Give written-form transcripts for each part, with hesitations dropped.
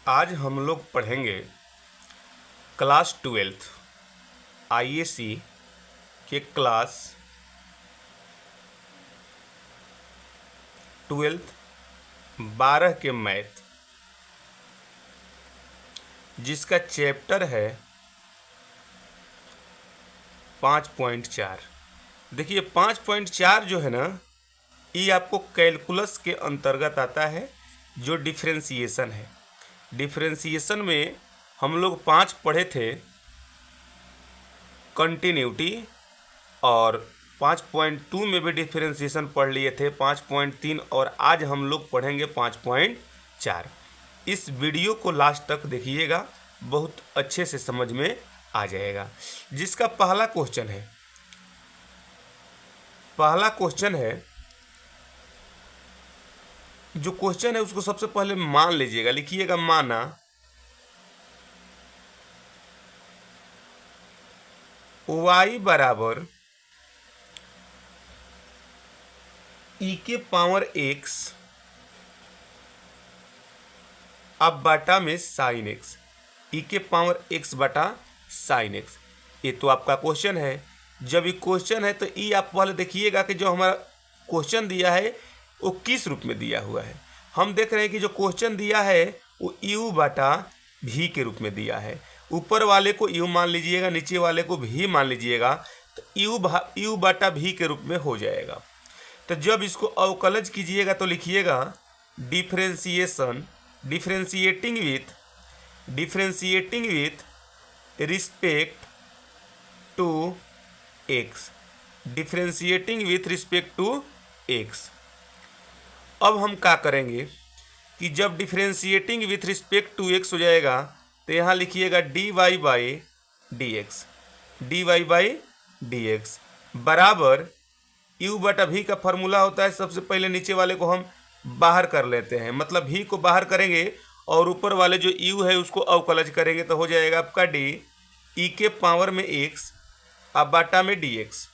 आज हम लोग पढ़ेंगे क्लास 12th आईएसी के क्लास 12th 12 के मैथ, जिसका चैप्टर है 5.4। देखिए 5.4 जो है ना, ये आपको कैलकुलस के अंतर्गत आता है, जो डिफरेंशिएशन है। डिफरेंशिएशन में हम लोग 5 पढ़े थे, कंटिन्यूटी, और 5.2 में भी डिफरेंशिएशन पढ़ लिए थे 5.3, और आज हम लोग पढ़ेंगे 5.4। इस वीडियो को लास्ट तक देखिएगा, बहुत अच्छे से समझ में आ जाएगा। जिसका पहला क्वेश्चन है, जो क्वेश्चन है उसको सबसे पहले मान लीजिएगा, लिखिएगा माना y बराबर e के पावर x अब बटा में साइन x, e के पावर x बटा साइन x। ये तो आपका क्वेश्चन है। जब ये क्वेश्चन है तो ये आप पहले देखिएगा कि जो हमारा क्वेश्चन दिया है वो किस रूप में दिया हुआ है। हम देख रहे हैं कि जो क्वेश्चन दिया है वो u बटा v के रूप में दिया है। ऊपर वाले को u मान लीजिएगा, नीचे वाले को v मान लीजिएगा, तो u बटा v के रूप में हो जाएगा। तो जब इसको अवकलज कीजिएगा तो लिखिएगा differentiating with respect to x, differentiating with respect to x। अब हम क्या करेंगे कि जब differentiating with respect to x हो जाएगा तो यहाँ लिखिएगा dy बाई dx बराबर u बटा v का फॉर्मूला होता है। सबसे पहले नीचे वाले को हम बाहर कर लेते हैं, मतलब v को बाहर करेंगे और ऊपर वाले जो u है उसको अवकलज करेंगे तो हो जाएगा आपका d e के पावर में x अब बटा में dx।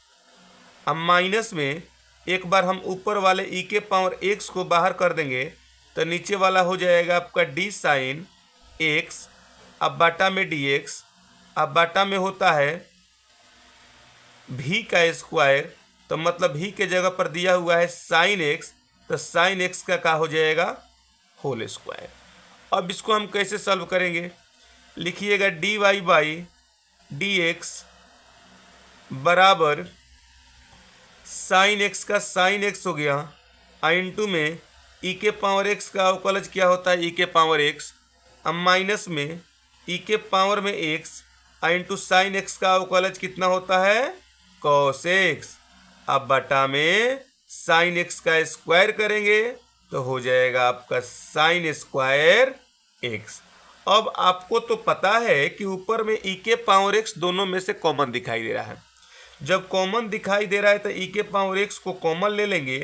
अब माइनस में एक बार हम ऊपर वाले e के पावर x को बाहर कर देंगे तो नीचे वाला हो जाएगा आपका d साइन x अब बटा में dx। अब बटा में होता है v का स्क्वायर, तो मतलब v के जगह पर दिया हुआ है साइन x, तो साइन x का क्या हो जाएगा होल स्क्वायर। अब इसको हम कैसे सॉल्व करेंगे, लिखिएगा dy बाई dx बराबर साइन x का साइन x हो गया, इंटू में e के पावर x का अवकलज क्या होता है e के पावर x, अब माइनस में e के पावर में x इंटू साइन x का अवकलज कितना होता है cos x, अब बटा में साइन x का स्क्वायर करेंगे तो हो जाएगा आपका साइन स्क्वायर x। अब आपको तो पता है कि ऊपर में e के पावर x दोनों में से कॉमन दिखाई दे रहा है। जब कॉमन दिखाई दे रहा है तो e के पावर x को कॉमन ले लेंगे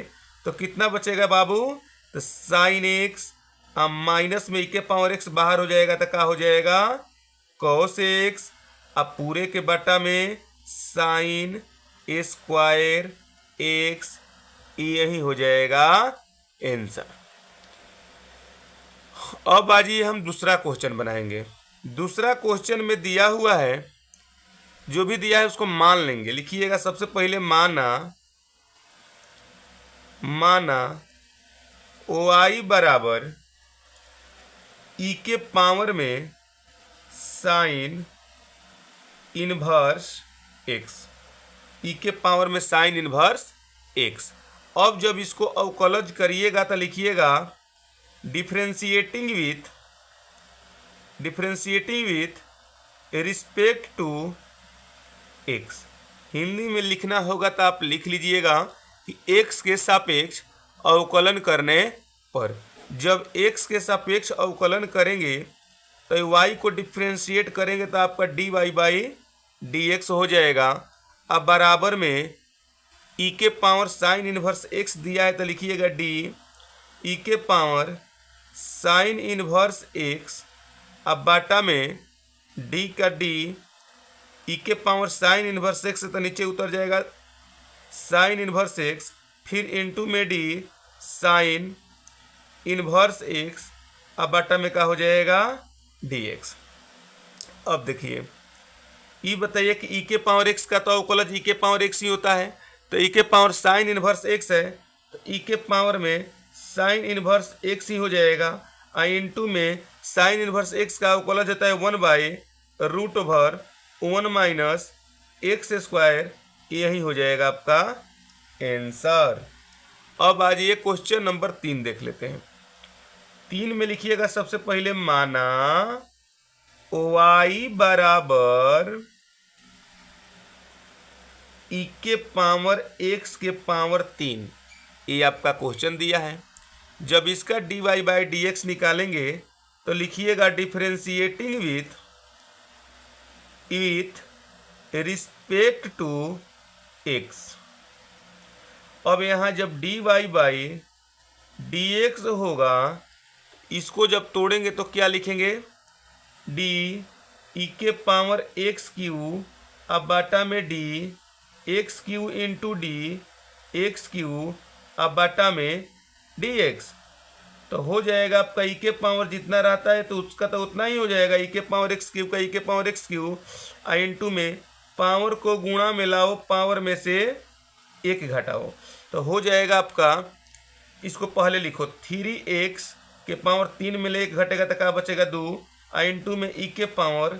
तो कितना बचेगा बाबू, तो साइन x, अब माइनस में e के पावर x बाहर हो जाएगा तो क्या हो जाएगा cos x, अब पूरे के बटा में साइन स्क्वायर x, यही हो जाएगा आंसर। अब आइए हम दूसरा क्वेश्चन बनाएंगे। दूसरा क्वेश्चन में दिया हुआ है, जो भी दिया है उसको मान लेंगे। लिखिएगा सबसे पहले माना y बराबर e के पावर में साइन इनवर्स x, e के पावर में साइन इनवर्स x। अब जब इसको अवकलज करिएगा तो लिखिएगा differentiating with respect to x। Hindi में लिखना होगा तो आप लिख लीजिएगा कि x के सापेक्ष अवकलन करने पर। जब x के सापेक्ष अवकलन करेंगे तो y को डिफरेंशिएट करेंगे तो आपका dy बाई dx हो जाएगा। अब बराबर में e के पावर साइन इनवर्स x दिया है तो लिखिएगा d e के पावर साइन इनवर्स x, अब बाटा में d का d e के पावर साइन इनवर्स x तो नीचे उतर जाएगा साइन इनवर्स x, फिर इंटू में d साइन इनवर्स x, अब बटा में क्या हो जाएगा dx। अब देखिए ई बताइए कि ई के पावर एक्स का तो अवकलज ई के पावर एक्स ही होता है, तो ई के पावर साइन इनवर्स एक्स है, तो ई के पावर में साइन इनवर्स एक्स ही हो जाएगा। आई इंटू में साइन इनवर्स एक्स का अवकलज होता है 1/√1 माइनस एक्स स्क्वायर, यही हो जाएगा आपका आंसर। अब आज ये क्वेश्चन नंबर 3 देख लेते हैं। 3 में लिखिएगा सबसे पहले, माना y बराबर ई के पावर एक्स के पावर 3, ये आपका क्वेश्चन दिया है। जब इसका dy/dx निकालेंगे तो लिखिएगा differentiating with respect to x। अब यहाँ जब dy/dx होगा, इसको जब तोड़ेंगे तो क्या लिखेंगे, डी ई के पावर एक्स क्यू अब बाटा में D x Q into D x Q अब बाटा में डी एक्स। तो हो जाएगा आपका ई के पावर जितना रहता है तो उसका तो उतना ही हो जाएगा, ई के पावर एक्स क्यू का ई के power x Q I into में पावर को गुणा में लाओ, पावर में से एक घटाओ, तो हो जाएगा आपका, इसको पहले लिखो 3x के पावर 3 में ले एक घटेगा तो क्या बचेगा 2 आई इंटू में ई के पावर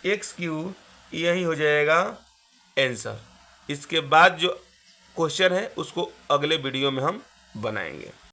एक्स क्यू, यही हो जाएगा आंसर। इसके बाद जो क्वेश्चन है उसको अगले वीडियो में हम बनाएंगे।